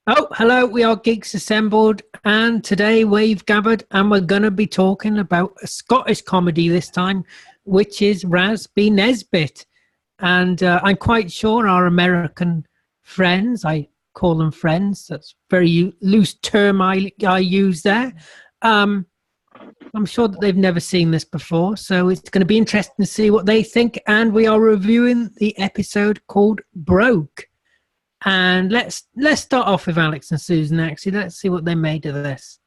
Oh, hello, we are Geeks Assembled, and today we've gathered and we're going to be talking about a Scottish comedy this time, which is Rab B. Nesbitt. And I'm quite sure our American friends, I call them friends, that's a very loose term I use there. Um, I'm sure that they've never seen this before, so it's going to be interesting to see what they think. And we are reviewing the episode called Broke. And let's start off with Alex and Susan. Actually, let's see what they made of this.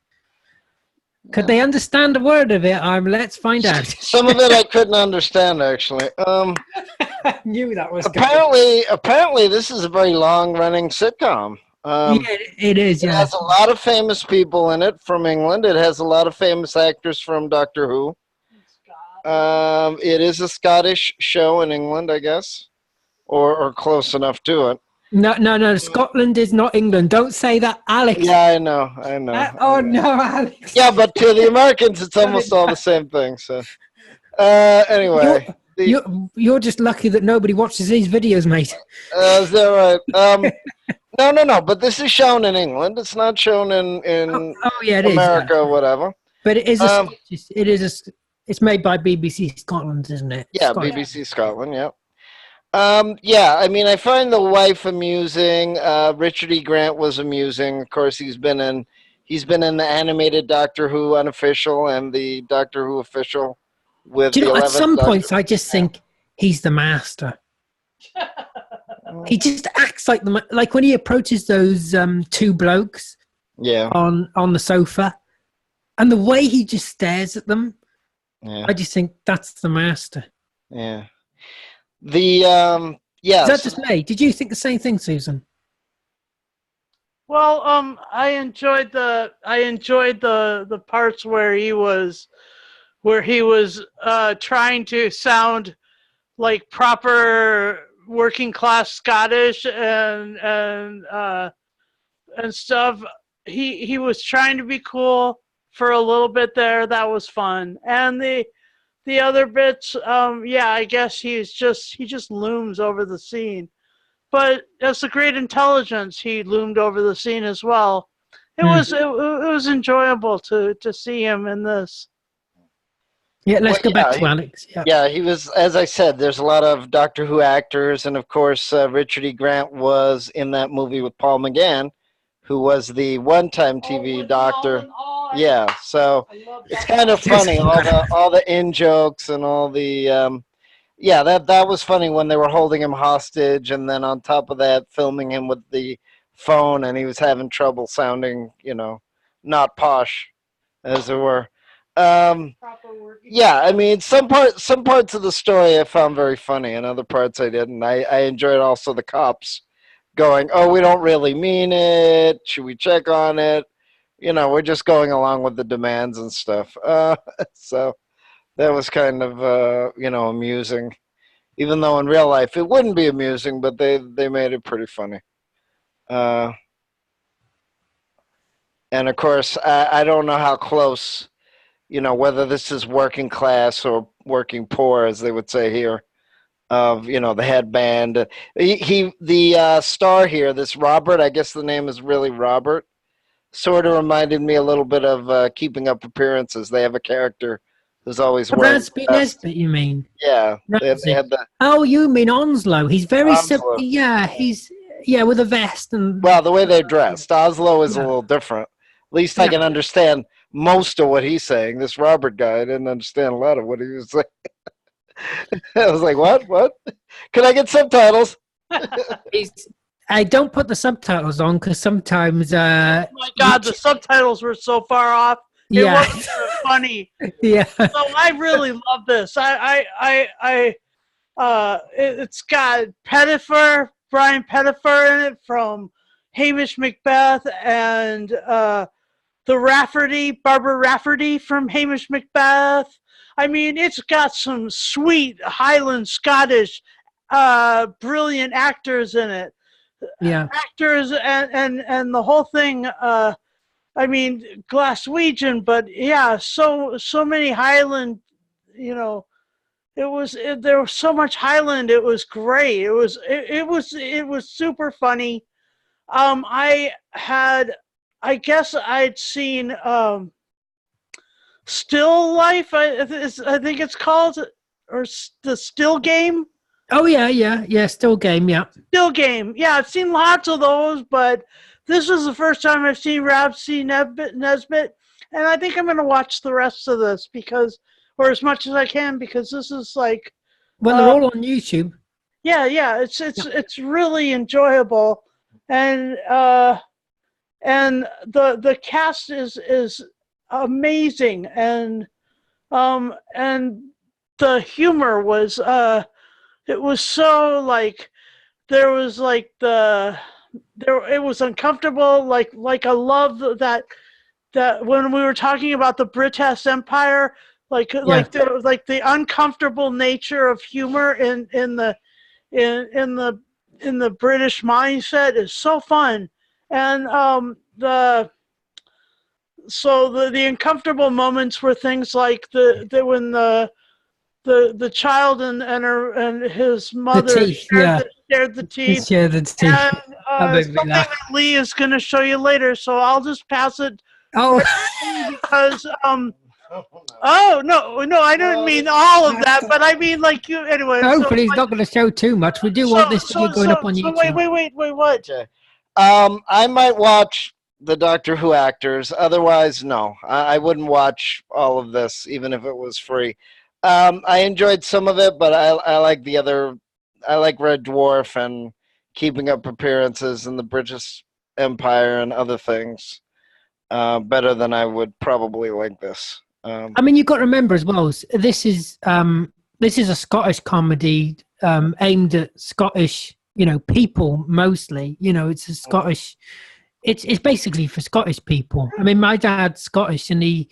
Could they understand a word of it? Let's find out. Some of it I couldn't understand actually. I knew that was apparently this is a very long-running sitcom. Yeah, it is. It has a lot of famous people in it from England. It has a lot of famous actors from Doctor Who. It is a Scottish show in England, I guess, or close enough to it. No. Scotland is not England. Don't say that, Alex. Yeah, I know. No, Alex. Yeah, but to the Americans, it's almost all the same thing. So, anyway. You're just lucky that nobody watches these videos, mate. Is that right? No. But this is shown in England. It's not shown in America or whatever. But it is it's made by BBC Scotland, isn't it? Yeah, Scotland. BBC Scotland. Yeah. Yeah. I mean, I find the wife amusing. Richard E. Grant was amusing. Of course, he's been in the animated Doctor Who unofficial and the Doctor Who official. Do you know, at some points, I just think he's the master. He just acts like when he approaches those two blokes, on the sofa, and the way he just stares at them, I just think that's the master. Yeah. Is that just me? Did you think the same thing, Susan? Well, I enjoyed the parts where he was trying to sound like proper working class Scottish and stuff. He was trying to be cool for a little bit there. That was fun. And the other bits, I guess he just looms over the scene. But as a great intelligence, he loomed over the scene as well. It was enjoyable to see him in this. Yeah, let's go back to Alex. Yeah, he was, as I said, there's a lot of Doctor Who actors, and of course, Richard E. Grant was in that movie with Paul McGann, who was the one-time TV doctor. Yeah, so it's kind of funny, all the in-jokes and all the... that was funny when they were holding him hostage, and then on top of that, filming him with the phone, and he was having trouble sounding, not posh, as it were. I mean, some parts of the story I found very funny, and other parts I didn't. I enjoyed also the cops going, "Oh, we don't really mean it. Should we check on it?" We're just going along with the demands and stuff. So that was kind of amusing, even though in real life it wouldn't be amusing, but they made it pretty funny. And of course, I don't know how close. Whether this is working class or working poor, as they would say here, of, the headband. The star here, this Robert, I guess the name is really Robert, sort of reminded me a little bit of Keeping Up Appearances. They have a character who's always wearing... Nesbitt, you mean? Yeah. They had the... Oh, you mean Onslow. He's very simple. Yeah, with a vest. And well, the way they're dressed. Oslo is a little different. At least I can understand most of what he's saying. This Robert guy, I didn't understand a lot of what he was saying. I was like, what? Can I get subtitles? I don't put the subtitles on because sometimes... oh my God, the subtitles were so far off. It wasn't funny. Yeah. So I really love this. It's got Brian Pettifer in it from Hamish Macbeth, and Barbara Rafferty from Hamish Macbeth. I mean, it's got some sweet Highland Scottish brilliant actors in it. Yeah. Actors and the whole thing, I mean, Glaswegian, but yeah, so many Highland, there was so much Highland. It was great. It was super funny. I guess I'd seen Still Life. I think it's called, or the Still Game. Oh yeah. Still game, yeah. Still Game. Yeah, I've seen lots of those, but this is the first time I've seen Rab C. Nesbitt, and I think I'm going to watch the rest of this or as much as I can, because this is like, Well, they're all on YouTube. yeah. It's really enjoyable, and the cast is amazing, and the humor was it was so like, there was like it was uncomfortable, like I love that when we were talking about the British Empire, the uncomfortable nature of humor in the British mindset is so fun. And the uncomfortable moments were things like when the child and his mother shared the teeth. Share the teeth. And That made me something laugh. that Lee is going to show you later, so I'll just pass it. Oh, Because oh no, I didn't mean all of that, but I mean like you anyway. hopefully he's not going to show too much. We do want this video going up on YouTube. Wait, what? Okay. I might watch the Doctor Who actors. Otherwise, no. I wouldn't watch all of this, even if it was free. I enjoyed some of it, but I like the other. I like Red Dwarf and Keeping Up Appearances and the British Empire and other things better than I would probably like this. I mean, you've got to remember as well, this is a Scottish comedy aimed at Scottish, people mostly. It's a Scottish. It's basically for Scottish people. I mean, my dad's Scottish, and I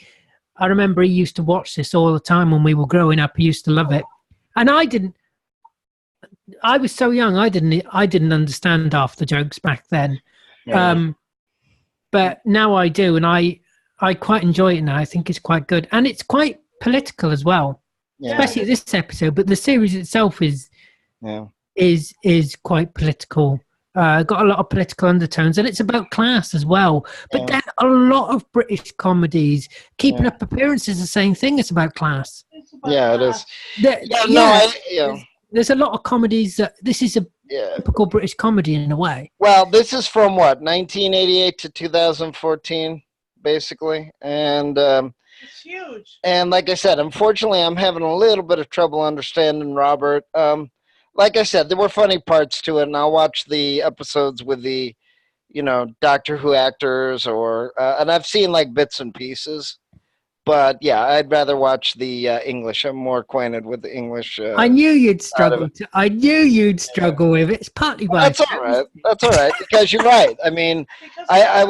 remember he used to watch this all the time when we were growing up. He used to love it, and I didn't. I was so young, I didn't understand half the jokes back then. Yeah. But now I do, and I quite enjoy it now. I think it's quite good, and it's quite political as well, especially this episode. But the series itself is quite political. Got a lot of political undertones, and it's about class as well. But then a lot of British comedies, Keeping Up Appearances, the same thing. It's about class. Yeah, it is. There's a lot of comedies that this is a typical British comedy in a way. Well, this is from what, 1988 to 2014, basically, and it's huge. And like I said, unfortunately, I'm having a little bit of trouble understanding Robert. Like I said, there were funny parts to it, and I'll watch the episodes with the, Doctor Who actors, and I've seen like bits and pieces. But yeah, I'd rather watch the English. I'm more acquainted with the English. I knew you'd struggle. I knew you'd struggle with it. It's partly why. That's all right. That's all right, because you're right. I mean, I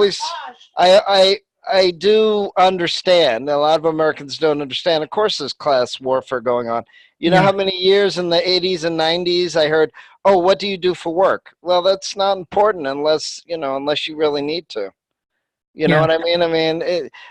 do understand. A lot of Americans don't understand. Of course, there's class warfare going on. You know how many years in the 80s and 90s I heard, "Oh, what do you do for work?" Well, that's not important unless you really need to. You know what I mean? I mean,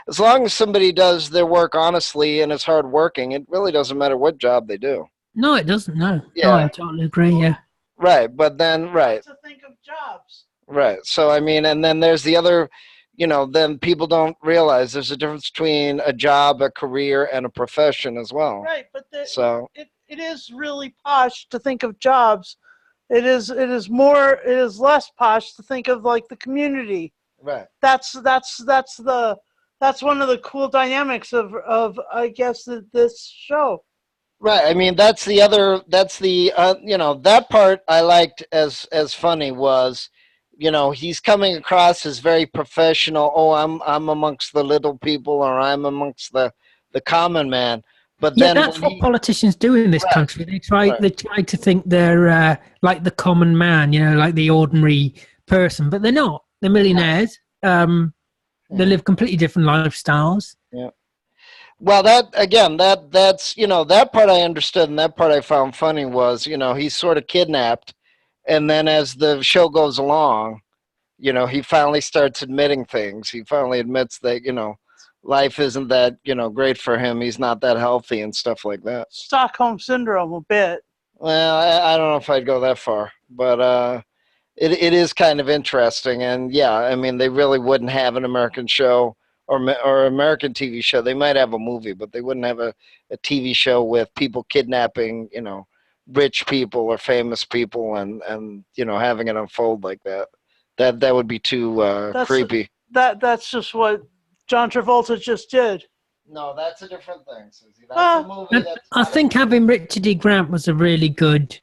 as long as somebody does their work honestly and is hardworking, it really doesn't matter what job they do. No, it doesn't. No. Yeah. No, I totally agree. Yeah. Right, but then To think of jobs. Right. So I mean, and then there's the other. Then people don't realize there's a difference between a job, a career, and a profession as well. Right, but it is really posh to think of jobs. It is less posh to think of like the community. Right. That's one of the cool dynamics of I guess this show. Right. I mean, that part I liked as funny was, he's coming across as very professional. Oh, I'm amongst the little people, or I'm amongst the common man. But then that's what politicians do in this country. They try to think they're like the common man, like the ordinary person, but they're not. They're millionaires. They live completely different lifestyles. Yeah. Well, that's that part I understood, and that part I found funny was, he's sort of kidnapped, and then as the show goes along, he finally starts admitting things. He finally admits that, life isn't that, great for him. He's not that healthy and stuff like that. Stockholm syndrome a bit. Well, I don't know if I'd go that far, but it is kind of interesting. And yeah, I mean, they really wouldn't have an American show or American TV show. They might have a movie, but they wouldn't have a TV show with people kidnapping, rich people or famous people and having it unfold like that. That would be too creepy. That's just what John Travolta just did. No, that's a different thing, Susie. That's a movie. I think having Richard E. Grant was a really good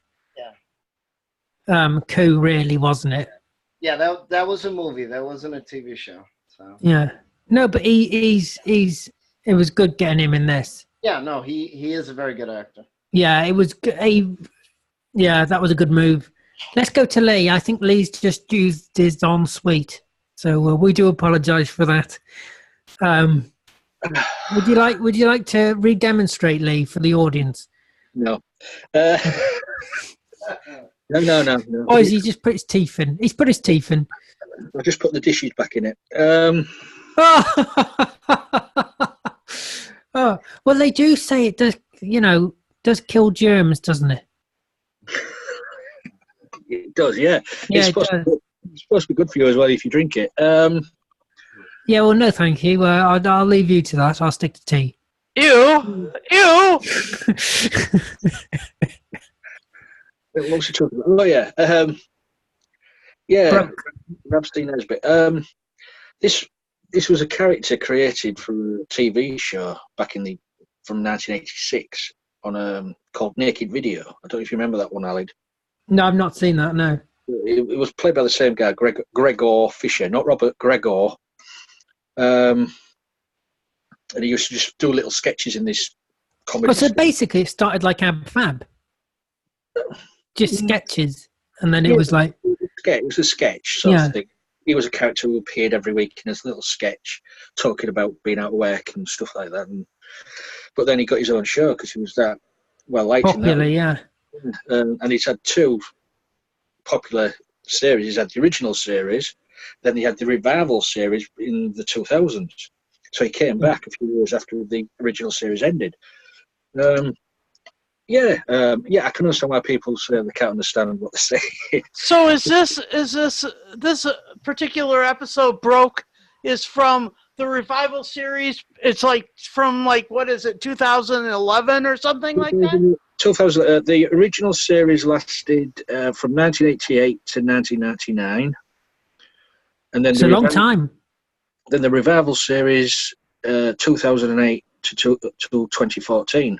coup, really, wasn't it? Yeah, that was a movie. That wasn't a TV show. So yeah, no, but it was good getting him in this. Yeah, no, he is a very good actor. Yeah, it was yeah, that was a good move. Let's go to Lee. I think Lee's just used his ensuite, so we do apologise for that. Would you like to re-demonstrate, Lee, for the audience? No. No. Or has he just put his teeth in? He's put his teeth in. I just put the dishes back in it. Oh, well, they do say it does. Does kill germs, doesn't it? It does, yeah. Yeah, it's supposed to be good for you as well if you drink it. Yeah, well, no, thank you. I'll leave you to that. I'll stick to tea. Ew! What's he talking about? Oh, yeah. Yeah, Rab C, Nesbitt. This was a character created for a TV show back from 1986 on called Naked Video. I don't know if you remember that one, Alid. No, I've not seen that, no. It was played by the same guy, Gregor Fisher, not Robert, Gregor. And he used to just do little sketches in this comedy. So basically, it started like Ab Fab, just sketches, and then it was like it was a sketch sort of thing. He was a character who appeared every week in his little sketch, talking about being out of work and stuff like that. But then he got his own show because he was that well liked. Popular, yeah. And he's had two popular series. He's had the original series, then he had the revival series in the 2000s. So he came back a few years after the original series ended. I can understand why people say they can't understand what they're saying. So is this particular episode is from the revival series? It's from what is it, 2011 or something like that? 2000. The original series lasted from 1988 to 1999, and then it's a long time. Then the revival series, 2008 to 2014.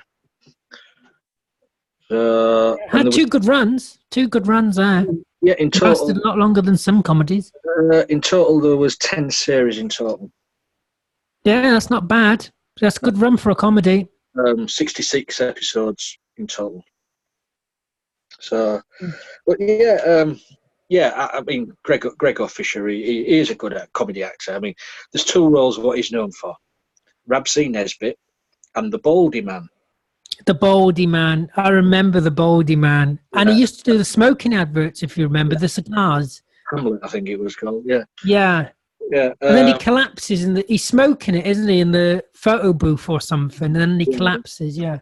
Had two good runs there. Yeah, in total, lasted a lot longer than some comedies. In total, there was 10 series in total. Yeah, that's not bad. That's a good run for a comedy. 66 episodes in total. So, but I mean, Gregor Fisher, he is a good comedy actor. I mean, there's two roles of what he's known for: Rab C, Nesbitt, and the Baldy Man. The Baldy Man. I remember the Baldy Man. And he used to do the smoking adverts, if you remember, the cigars. Hamlet, I think it was called, yeah. Yeah. Yeah. And then he collapses, he's smoking it, isn't he, in the photo booth or something, and then he collapses, yeah.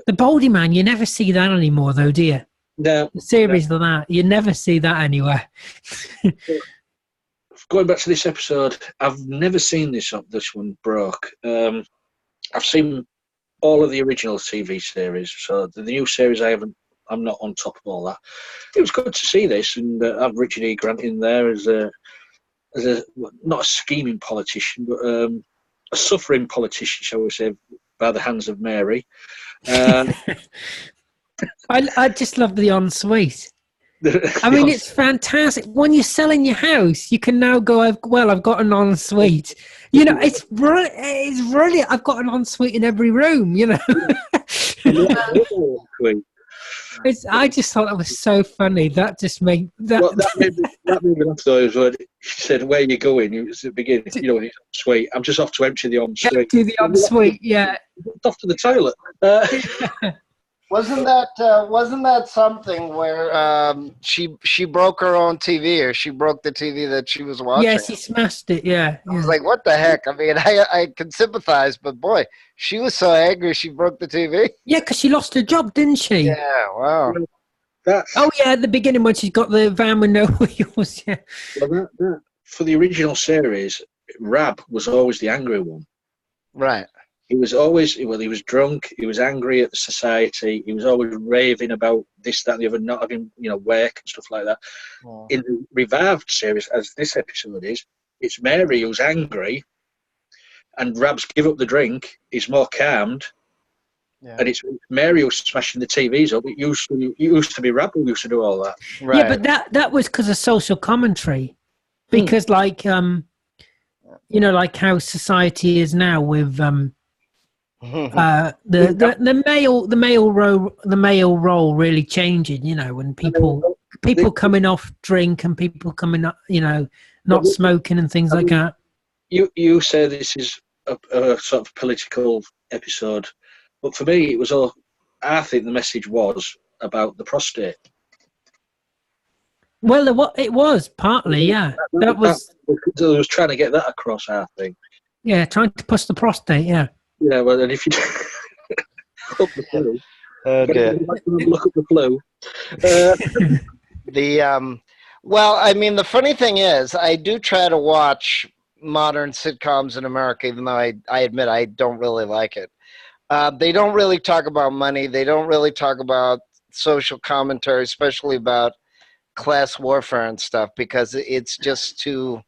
The Baldy Man, you never see that anymore, though, do you? No. The series of that, you never see that anywhere. Going back to this episode, I've never seen this one broke. I've seen all of the original TV series, so the new series I'm not on top of all that. It was good to see this, and have Richard E. Grant in there as a not a scheming politician, but a suffering politician, shall we say, by the hands of Mary. I just love the ensuite. I mean, it's fantastic. When you're selling your house, you can now go, I've got an ensuite. It's brilliant. I've got an ensuite in every room, I just thought that was so funny. That just made that. Well, that made me laugh though. Is when she said, "Where are you going?" It was at the beginning. Ensuite. I'm just off to empty the ensuite. Empty the ensuite. Yeah. Off to the toilet. Wasn't that something where she broke her own TV, or she broke the TV that she was watching? Yes, she smashed it. Yeah. I was like, what the heck? I mean, I can sympathize, but boy, she was so angry she broke the TV. Yeah, because she lost her job, didn't she? Yeah. Wow. That's Oh yeah, at the beginning when she's got the van with no wheels. Yeah. well, that for the original series, Rab was always the angry one. Right. He was always, well, he was drunk, he was angry at the society, he was always raving about this, that, and the other, not having, work and stuff like that. Yeah. In the revived series, as this episode is, it's Mary who's angry, and Rab's give up the drink, he's more calmed, Yeah. and it's Mary who's smashing the TVs up. It used to be Rab who used to do all that. Right. Yeah, but that was because of social commentary. Because like like how society is now with the male role really changing, when people coming off drink and people coming up, not smoking and things like that. You say this is a sort of political episode, but for me, it was all. I think the message was about the prostate. Well, it was partly, yeah. That was. I was trying to get that across. I think. Yeah, trying to push the prostate. Yeah. Yeah, well, and if you up the flu, look up the flu. Well, I mean, the funny thing is, I do try to watch modern sitcoms in America, even though I admit I don't really like it. They don't really talk about money. They don't really talk about social commentary, especially about class warfare and stuff, because it's just too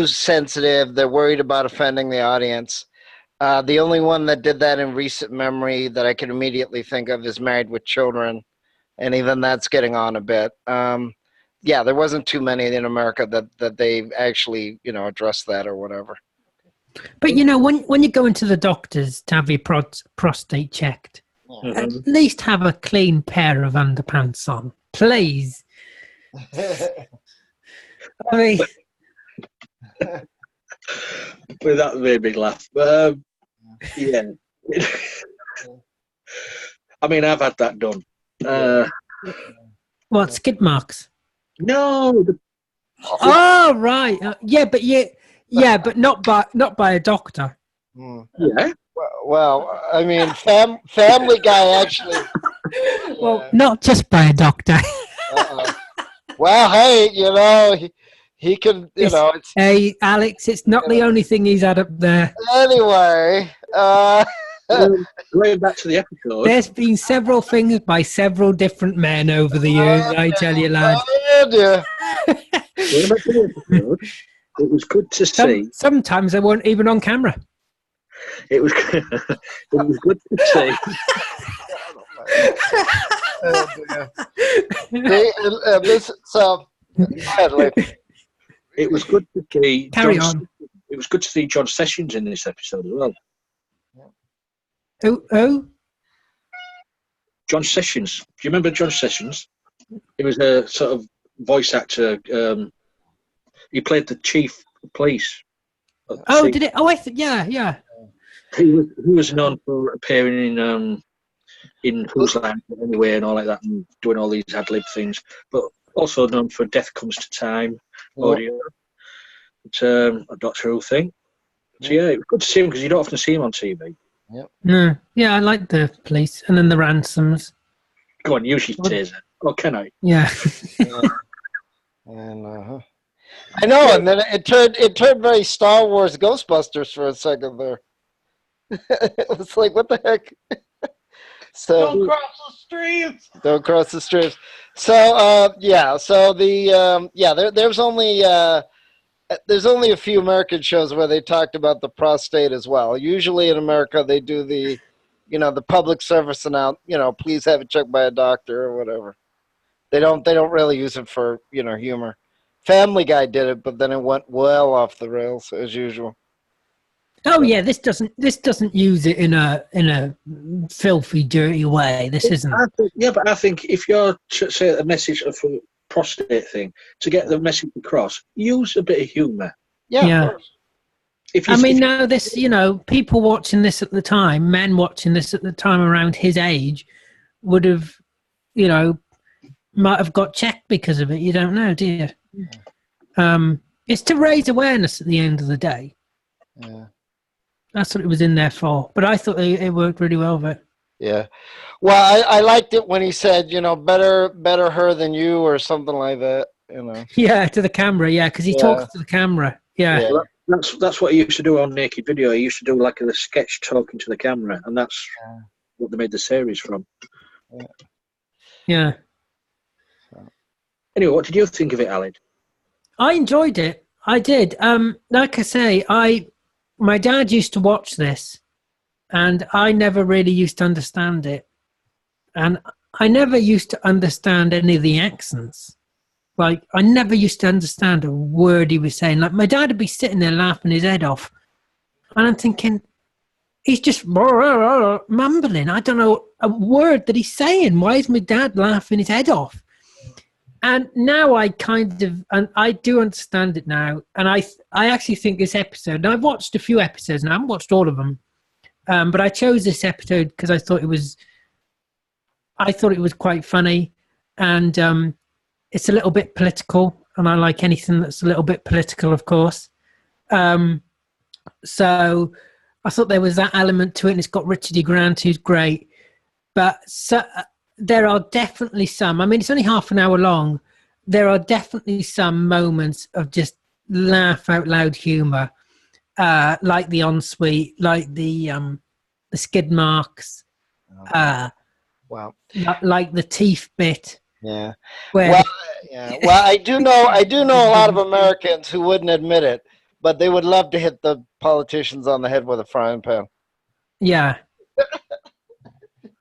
sensitive. They're worried about offending the audience. The only one that did that in recent memory that I can immediately think of is Married with Children, and even that's getting on a bit. Yeah, there wasn't too many in America that they actually, addressed that or whatever. But when you go into the doctors to have your prostate checked, at least have a clean pair of underpants on, please. I mean, well, that made me laugh. Yeah. I mean, I've had that done. what, skid marks? No. Oh right, but not by a doctor. Yeah. Well, I mean, Family Guy actually. Well, not just by a doctor. Well, hey, he can, it's. Hey, Alex, it's not the only thing he's had up there. Anyway, going back to the episode. There's been several things by several different men over the years, I tell you, lad. Yeah. Going back to the episode, it was good to see. Sometimes they weren't even on camera. It was good to see. It was good to see. Carry on. It was good to see John Sessions in this episode as well. Who? John Sessions. Do you remember John Sessions? He was a sort of voice actor. He played the chief of police. Oh, did it? Oh, yeah. He was known for appearing in Whose Line Anyway and all like that, and doing all these ad lib things, but also known for Death Comes to Time audio. It's a Doctor Who thing. So yeah, it was good to see him because you don't often see him on TV. Yep. No, yeah, I like the police and then the ransoms. Go on, use your taser. Oh, can I? Yeah. And I know, and then it turned very Star Wars Ghostbusters for a second there. It was like, what the heck? So Don't cross the streets. Don't cross the streets. So so the there's only a few American shows where they talked about the prostate as well. Usually in America they do the the public service announcement, please have it checked by a doctor or whatever. They don't really use it for humor. Family Guy did it, but then it went well off the rails as usual. Oh yeah, this doesn't use it in a filthy, dirty way. This isn't. But I think if you're say a message for the prostate thing to get the message across, use a bit of humour. Yeah. Now this, people watching this at the time, men watching this at the time around his age, would have, might have got checked because of it. You don't know, do you? Yeah. It's to raise awareness at the end of the day. Yeah. That's what it was in there for. But I thought it worked really well with it. Yeah. Well, I liked it when he said, better her than you or something like that. Yeah, to the camera. Yeah, because he Yeah. talks to the camera. Yeah. Yeah. Well, that's what he used to do on Naked Video. He used to do like a sketch talking to the camera, and that's what they made the series from. Yeah. Anyway, what did you think of it, Alan? I enjoyed it. I did. Like I say, my dad used to watch this, and I never really used to understand it, and I never used to understand any of the accents. Like, I never used to understand a word he was saying. Like, my dad would be sitting there laughing his head off, and I'm thinking, he's just mumbling. I don't know a word that he's saying. Why is my dad laughing his head off? And now I I do understand it now. And I actually think this episode, and I've watched a few episodes and I haven't watched all of them, but I chose this episode because I thought it was quite funny, and it's a little bit political, and I like anything that's a little bit political, of course. So I thought there was that element to it, and it's got Richard E. Grant, who's great. But there are definitely some. I mean, it's only half an hour long. There are definitely some moments of just laugh out loud humor, like the ensuite, like the skid marks, Wow. like the teeth bit. Yeah. Where Well, yeah. Well, I do know a lot of Americans who wouldn't admit it, but they would love to hit the politicians on the head with a frying pan. yeah,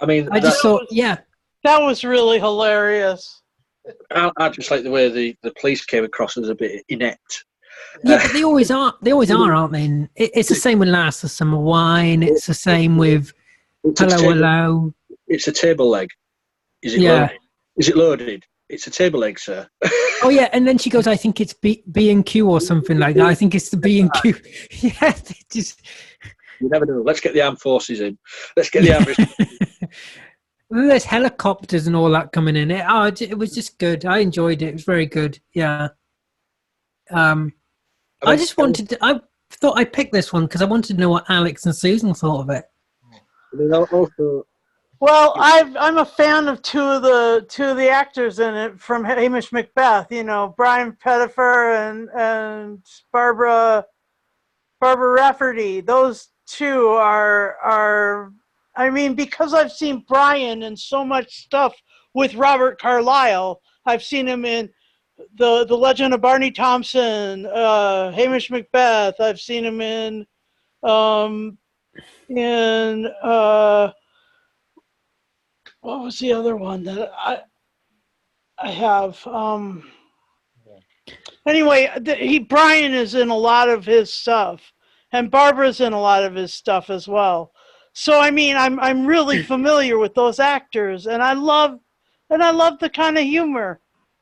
I mean, I just thought, yeah. That was really hilarious. I just like the way the police came across as a bit inept. Yeah, but they always are. They always are, aren't they? And it's the same with Last of Summer Wine. It's the same with Hello. It's a table leg. Is it loaded? Is it loaded? It's a table leg, sir. Oh yeah, and then she goes, "I think it's B and Q or something like that. I think it's the B and Q." Yeah, they just. You never know. Let's get the armed forces in. Let's get the armed. There's helicopters and all that coming in. It was just good. I enjoyed it. It was very good. Yeah. I just wanted to. I thought I picked this one because I wanted to know what Alex and Susan thought of it. Also, Well, I'm a fan of two of the actors in it from Hamish Macbeth. You know, Brian Pettifer and Barbara Rafferty. Those two are. I mean, because I've seen Brian in so much stuff with Robert Carlyle. I've seen him in the Legend of Barney Thompson, Hamish Macbeth. I've seen him in what was the other one that I have? Anyway, Brian is in a lot of his stuff, and Barbara's in a lot of his stuff as well. So I mean, I'm really familiar with those actors, and I love the kind of humor.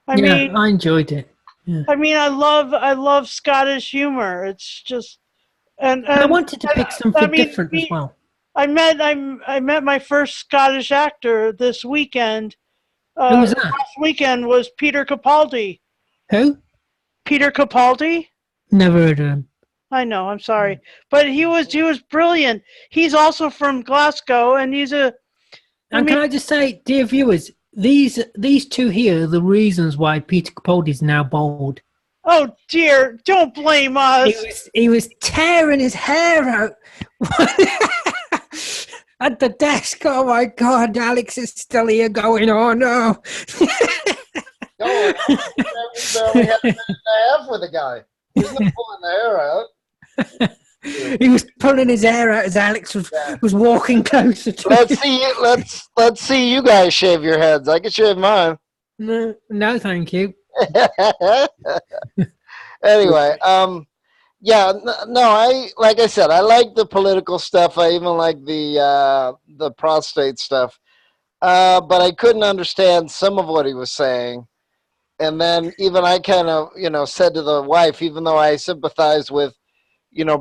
I mean, I enjoyed it. Yeah. I mean, I love Scottish humor. It's just, and I wanted to pick something different as well. I met my first Scottish actor this weekend. Who was that? Last weekend was Peter Capaldi. Who? Peter Capaldi? Never heard of him. I know, I'm sorry. But he was brilliant. He's also from Glasgow, and he's a... And can I just say, dear viewers, these two here are the reasons why Peter Capaldi is now bald. Oh dear, don't blame us. He was tearing his hair out at the desk. Oh my God, Alex is still here going, oh no. We barely had a minute and a half with the guy. He's not pulling the hair out. He was pulling his hair out as Alex was walking closer to him. Let's see you guys shave your heads. I can shave mine. No, thank you. Anyway, like I said, I like the political stuff. I even like the prostate stuff, but I couldn't understand some of what he was saying. And then even I kind of, said to the wife, even though I sympathize with,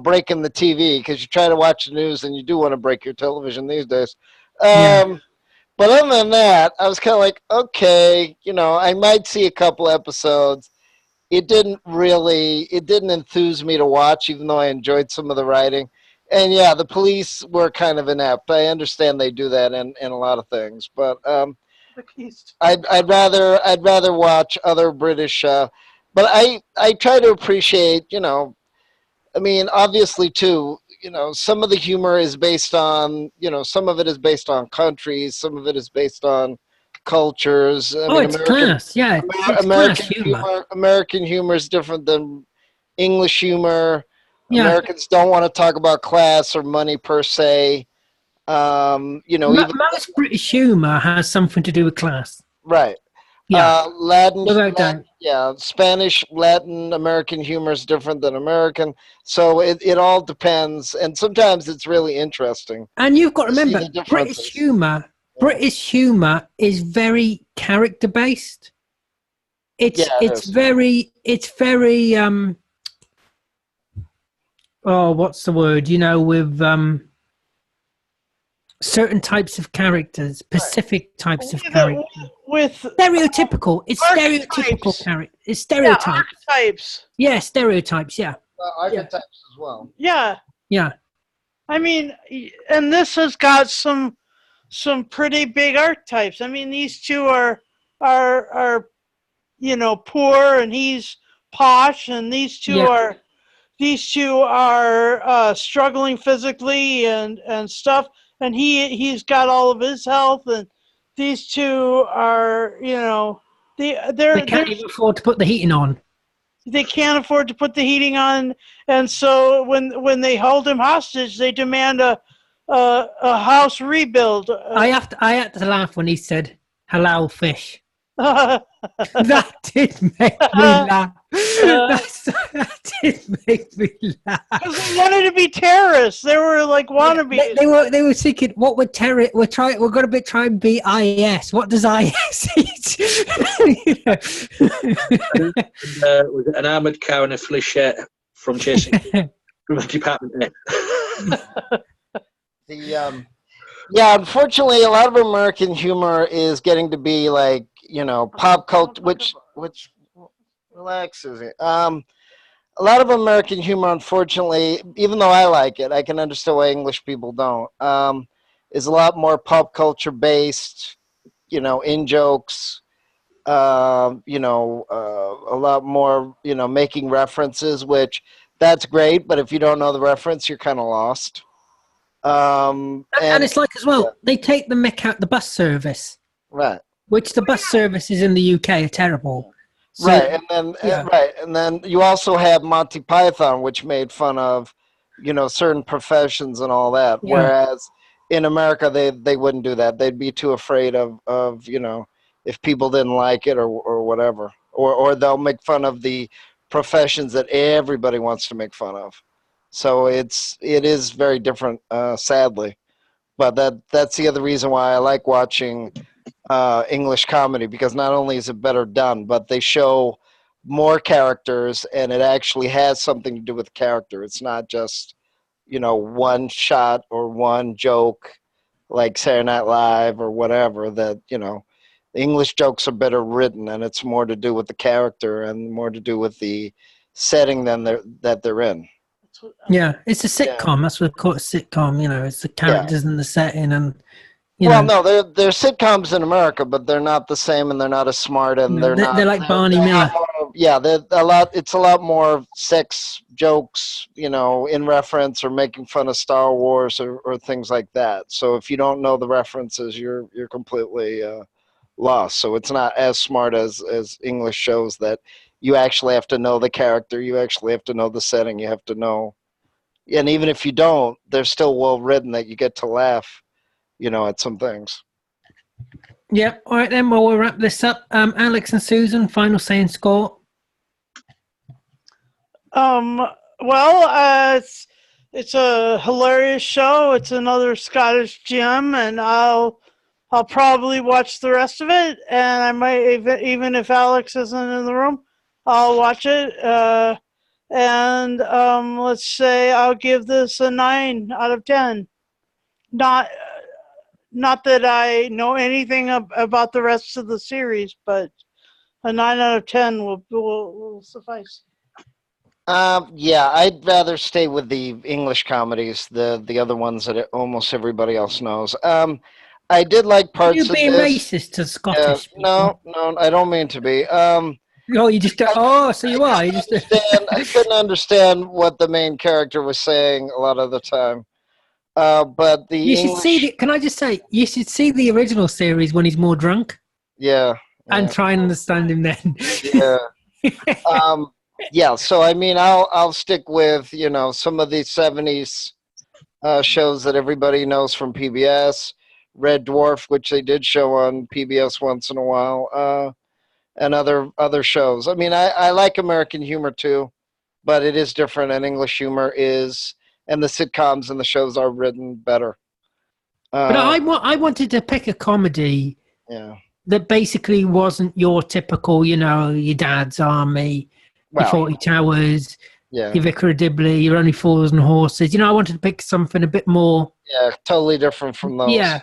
breaking the TV, because you try to watch the news and you do want to break your television these days. But other than that, I was kind of like, okay, I might see a couple episodes. It didn't enthuse me to watch, even though I enjoyed some of the writing. and yeah, the police were kind of inept. I understand they do that in a lot of things, but The keys. I'd rather watch other British. But I try to appreciate, I mean, obviously too, some of the humor is based on, some of it is based on countries, some of it is based on cultures. I Oh, mean, it's class. Yeah, it's class humor. American humor is different than English humor. Yeah. Americans don't want to talk about class or money per se. Even Most British humor has something to do with class. right. Yeah, without Latin, doubt. yeah, Spanish, Latin American humor is different than American. So it all depends, and sometimes it's really interesting And you've got to to see remember, the differences. Yeah, British humor is very character based. yeah, it is. It's very oh, what's the word? With certain types of characters, specific types of characters. With Stereotypical. It's stereotypical archetypes. character. It's Yeah, stereotypes. archetypes. Yeah, stereotypes. Yeah, Archetypes as well. Yeah. yeah. I mean, and this has got some pretty big archetypes. I mean, these two are poor, and he's posh, and Yeah. these two are struggling physically and stuff, and he's got all of his health, and these two are They can't even afford to put the heating on. they can't afford to put the heating on, and so when they hold him hostage, they demand a house rebuild. I had to laugh when he said halal fish. That did make me laugh. That did make me laugh. Because they wanted to be terrorists. They were like wannabes. They were thinking, what would we're going to try and beat IS. What does IS eat? Was it an armoured cow and a flechette from chasing from the department? Yeah, unfortunately, a lot of American humor is getting to be like pop culture, which relaxes it. A lot of American humor, unfortunately, even though I like it, I can understand why English people don't. Is a lot more pop culture based, in jokes. A lot more, making references, which that's great. But if you don't know the reference, you're kind of lost. And it's like as well, they take the mick out the bus service, right. Which the bus services in the UK are terrible. So, Right, and then you also have Monty Python, which made fun of, certain professions and all that. Yeah. Whereas in America, they wouldn't do that. They'd be too afraid of if people didn't like it or whatever, or they'll make fun of the professions that everybody wants to make fun of. So it is very different, sadly. But that's the other reason why I like watching English comedy, because not only is it better done, but they show more characters, and it actually has something to do with character. It's not just one shot or one joke like Saturday Night Live or whatever. That the English jokes are better written, and it's more to do with the character and more to do with the setting that they're in. Yeah, it's a sitcom. Yeah. That's what they call it, a sitcom. It's the characters and the setting, and no, they're sitcoms in America, but they're not the same, and they're not as smart, and they're like Barney Miller. It's a lot more sex jokes, in reference or making fun of Star Wars or things like that. So if you don't know the references, you're completely lost. So it's not as smart as English shows that you actually have to know the character, you actually have to know the setting, you have to know, and even if you don't, they're still well written that you get to laugh, at some things. Yeah. All right then. Well, we'll wrap this up. Alex and Susan, final say and score. Well, it's a hilarious show. It's another Scottish gem, and I'll probably watch the rest of it, and I might even if Alex isn't in the room, I'll watch it. And let's say I'll give this a 9 out of 10. Not that I know anything about the rest of the series, but a 9 out of 10 will suffice. Yeah, I'd rather stay with the English comedies, the other ones that almost everybody else knows. I did like Are you parts of being this. racist to Scottish people? No, I don't mean to be. Oh, you just oh, so you are. You just I couldn't understand what the main character was saying a lot of the time. But the You should see English, the. Can I just say you should see the original series when he's more drunk yeah, and yeah, try and understand him then. yeah. Yeah. So I mean, I'll stick with some of the '70s shows that everybody knows from PBS. Red Dwarf, which they did show on PBS once in a while, and other shows. I mean, I like American humor too, but it is different, and English humor is, and the sitcoms and the shows are written better. But I wanted to pick a comedy Yeah. that basically wasn't your typical, your Dad's Army, your Well, 40 Towers, yeah, your Vicar of Dibley, your Only Fools and Horses. I wanted to pick something a bit more, yeah, totally different from those. yeah,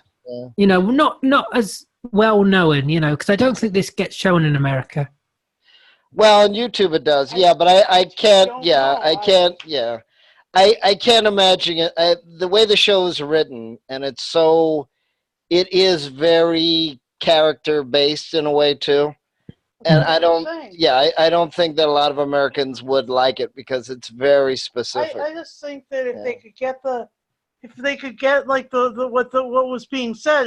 Yeah. not as well known, because I don't think this gets shown in America. Well, on YouTube it does, yeah, but I can't, don't yeah, know. I can't, yeah, I can't imagine it. The way the show is written, and it is very character based in a way too. And I don't, yeah, I don't think that a lot of Americans would like it because it's very specific. I just think that if Yeah. they could get like the what was being said,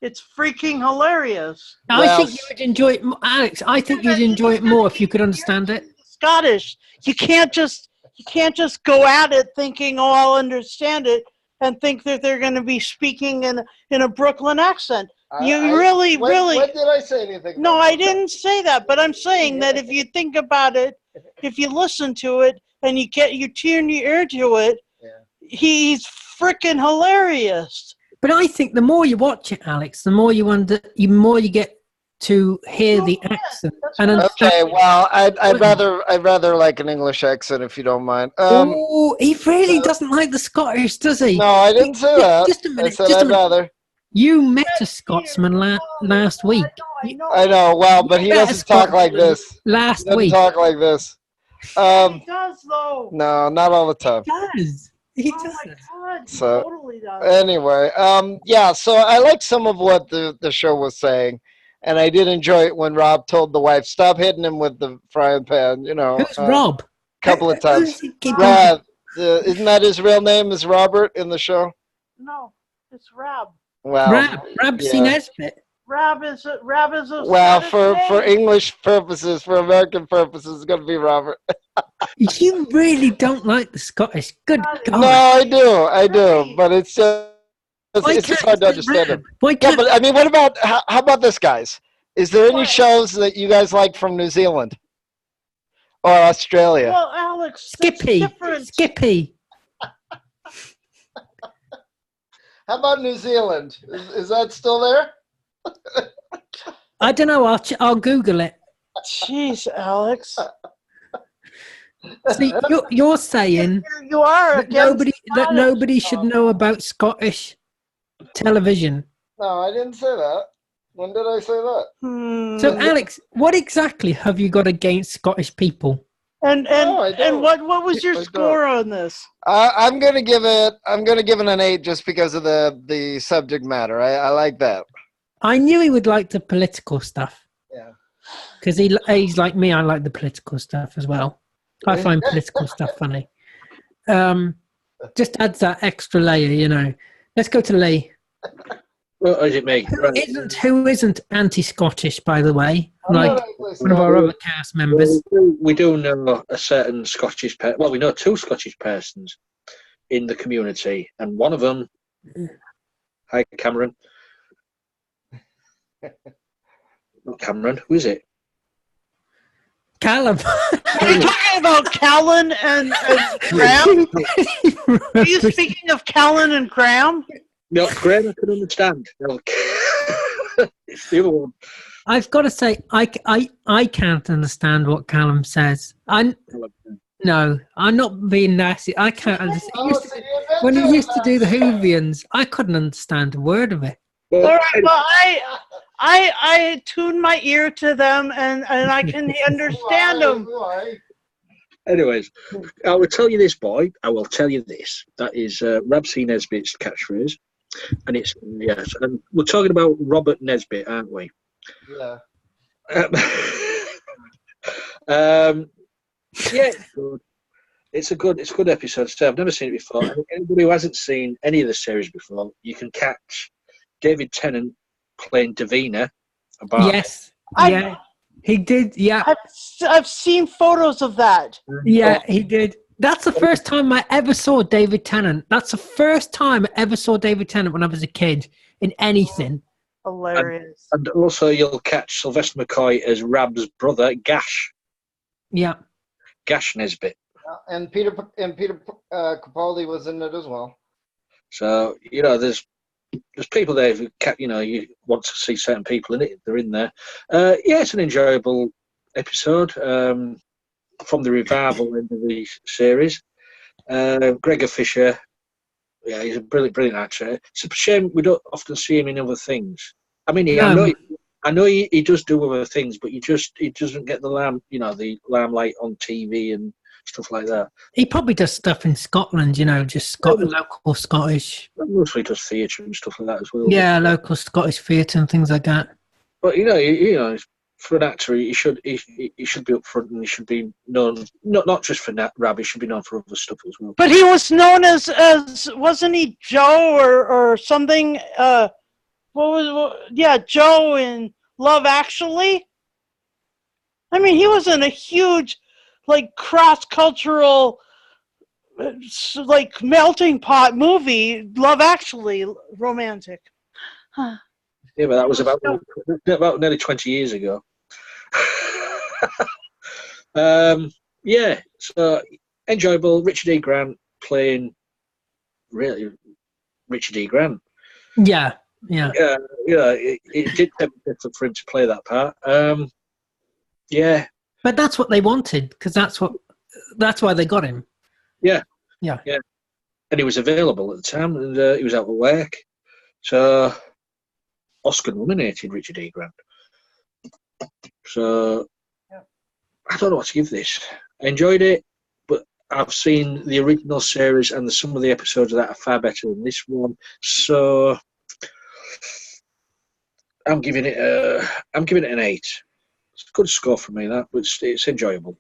it's freaking hilarious. I think you would enjoy it, Alex. I think you'd enjoy it more if you could understand it. Scottish. You can't just go at it thinking, oh, I'll understand it, and think that they're going to be speaking in a Brooklyn accent. When did I say anything? No, I didn't say that, but I'm saying that if you think about it, if you listen to it and you tune your ear to it, Yeah. he's freaking hilarious. But I think the more you watch it, Alex, the more you get to hear the accent and understand. Okay, well, I'd rather like an English accent if you don't mind. Oh, he really doesn't like the Scottish, does he? No, I didn't say that. Just a minute. I said Just a I'd minute. rather. You met a Scotsman last week. I know. Well, but he You met a doesn't talk like Scotsman this. Last He doesn't week. talk like this. He does though. No, not all the time. He does. He Oh does. my God, he So, totally does. Anyway, yeah. So I like some of what the show was saying, and I did enjoy it when Rob told the wife, "Stop hitting him with the frying pan." Who's Rob? Couple of Who times. does he keep Rob, isn't that his real name? Is Robert in the show? No, it's Rab. Wow. Rab C. Yeah. Nesbitt. Rab is a Well, Scottish for name. English purposes, for American purposes, it's going to be Robert. You really don't like the Scottish. Good God. No, I do, but it's just Why it's just can't hard to you say understand Rab? it. Why Yeah, can't but I mean, what about how about this, guys? Is there any shows that you guys like from New Zealand or Australia? Well, Alex, that's Skippy? different. Skippy. How about New Zealand? Is that still there? I don't know. I'll Google it. Jeez, Alex. See, you're saying You are that against Scottish. nobody should know about Scottish television. No, I didn't say that. When did I say that? So, Alex, what exactly have you got against Scottish people? And No, I don't. and what was your I don't. score on this? I'm gonna give it an 8 just because of the subject matter. I like that. I knew he would like the political stuff. Yeah. Because he's like me. I like the political stuff as well. I find political stuff funny. Just adds that extra layer, Let's go to Lee. What is it, mate? Who isn't anti-Scottish, by the way? I'm Like not English. one of our other cast members. We do know a certain Scottish person. Well, we know 2 Scottish persons in the community, and one of them. Hi, Cameron. Not Cameron. Who is it? Callum. Are you talking about Callan and Graham? Are you speaking of Callan and Graham? No, Graham, I can understand. No. It's the other one. I've got to say, I can't understand what Callum says. No, I'm not being nasty. I can't understand. When he used to do the Whovians, I couldn't understand a word of it. All right, well, I tune my ear to them, and I can understand them. Anyways, I will tell you this, boy. I will tell you this. That is Rab C. Nesbitt's catchphrase. And it's, yes. And we're talking about Robert Nesbitt, aren't we? Yeah. Yeah, it's good. It's a good episode. So I've never seen it before. Anybody who hasn't seen any of the series before, you can catch David Tennant playing Davina. Yes. Yeah. He did. Yeah. I've seen photos of that. Yeah, he did. That's the first time I ever saw David Tennant. That's the first time I ever saw David Tennant when I was a kid in anything. Hilarious. And also you'll catch Sylvester McCoy as Rab's brother, Gash. Yeah. Gash Nesbitt. And Peter Capaldi was in it as well. So, there's people there who, you want to see certain people in it. They're in there. Yeah, it's an enjoyable episode from the revival end of the series. Gregor Fisher, yeah, he's a brilliant actor. It's a shame we don't often see him in other things. I mean, I know he does do other things, but he doesn't get the limelight on TV and stuff like that. He probably does stuff in Scotland, just local Scottish. Mostly does theatre and stuff like that as well. Yeah, local Scottish theatre and things like that. But for an actor, he should be up front and he should be known not just for Rab. He should be known for other stuff as well. But he was known as wasn't he Joe or something? Joe in Love Actually. I mean, he was in a huge, cross-cultural, melting pot movie, Love Actually, romantic. Yeah, but that was about nearly 20 years ago. Yeah, so enjoyable. Richard E. Grant playing really Richard E. Grant. Yeah. It did take effort for him to play that part. Yeah, but that's what they wanted because that's why they got him. Yeah. And he was available at the time, and he was out of work, so Oscar nominated Richard E. Grant. So I don't know what to give this. I enjoyed it, but I've seen the original series, and some of the episodes of that are far better than this one. So I'm giving it an 8. It's a good score for me, that, but it's enjoyable.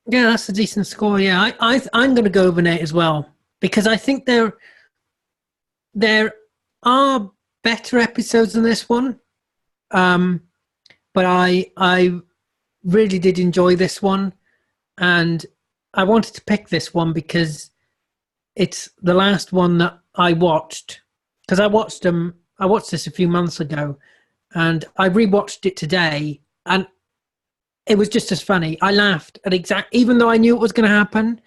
Yeah, that's a decent score. Yeah, I'm going to go with an 8 as well because I think there are better episodes than this one, but I really did enjoy this one, and I wanted to pick this one because it's the last one that I watched because I watched this a few months ago, and I rewatched it today, and it was just as funny. I laughed at even though I knew it was going to happen,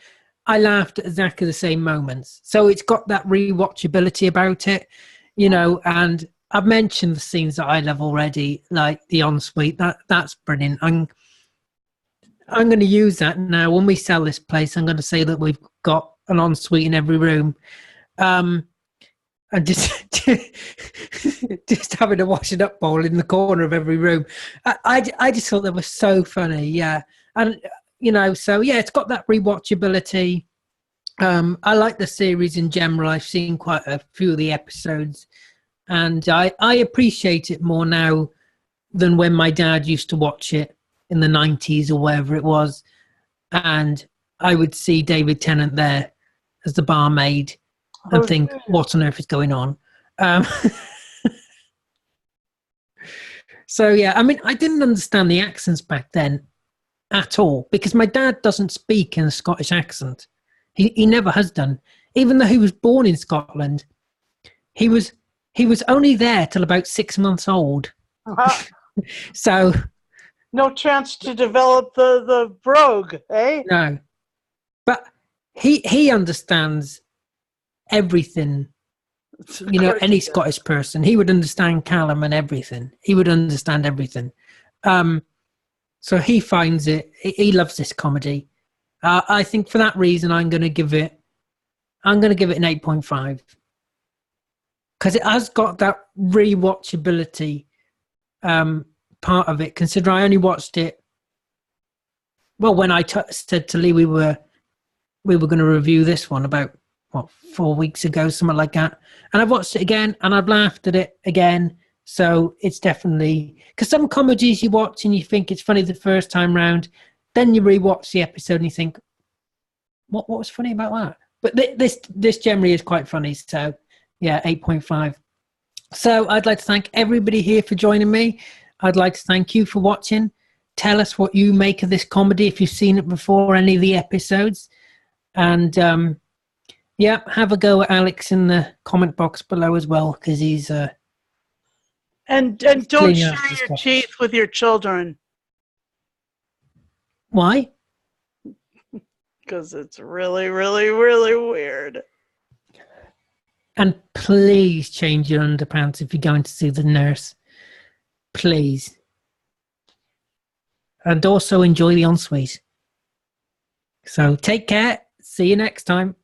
I laughed at exactly the same moments. So it's got that rewatchability about it, and I've mentioned the scenes that I love already, like the ensuite. That's brilliant. I'm going to use that now. When we sell this place, I'm going to say that we've got an ensuite in every room. And just having a washing up bowl in the corner of every room. I just thought that was so funny, yeah. And, so, yeah, it's got that rewatchability. I like the series in general. I've seen quite a few of the episodes. And I appreciate it more now than when my dad used to watch it in the 90s or wherever it was. And I would see David Tennant there as the barmaid. And think, what on earth is going on? So, yeah, I mean, I didn't understand the accents back then at all because my dad doesn't speak in a Scottish accent. He never has done. Even though he was born in Scotland, he was only there till about 6 months old. So... No chance to develop the brogue, eh? No. But he understands... everything, any Scottish person, he would understand Callum and everything. He would understand everything. So he finds it. He loves this comedy. I think for that reason, I'm going to give it an 8.5 because it has got that rewatchability part of it. Consider I only watched it well, when I said to Lee we were going to review this one about 4 weeks ago, something like that, and I've watched it again and I've laughed at it again. So it's definitely, because some comedies you watch and you think it's funny the first time round, then you rewatch the episode and you think, what was funny about that? But this generally is quite funny. So yeah, 8.5. So I'd like to thank everybody here for joining me. I'd like to thank you for watching. Tell us what you make of this comedy if you've seen it before, any of the episodes. And yeah, have a go at Alex in the comment box below as well, because he's and don't cleaning up share his your coffee. teeth with your children, Why? because it's really, really, really weird. And please change your underpants if you're going to see the nurse. Please. And also enjoy the ensuite. So take care. See you next time.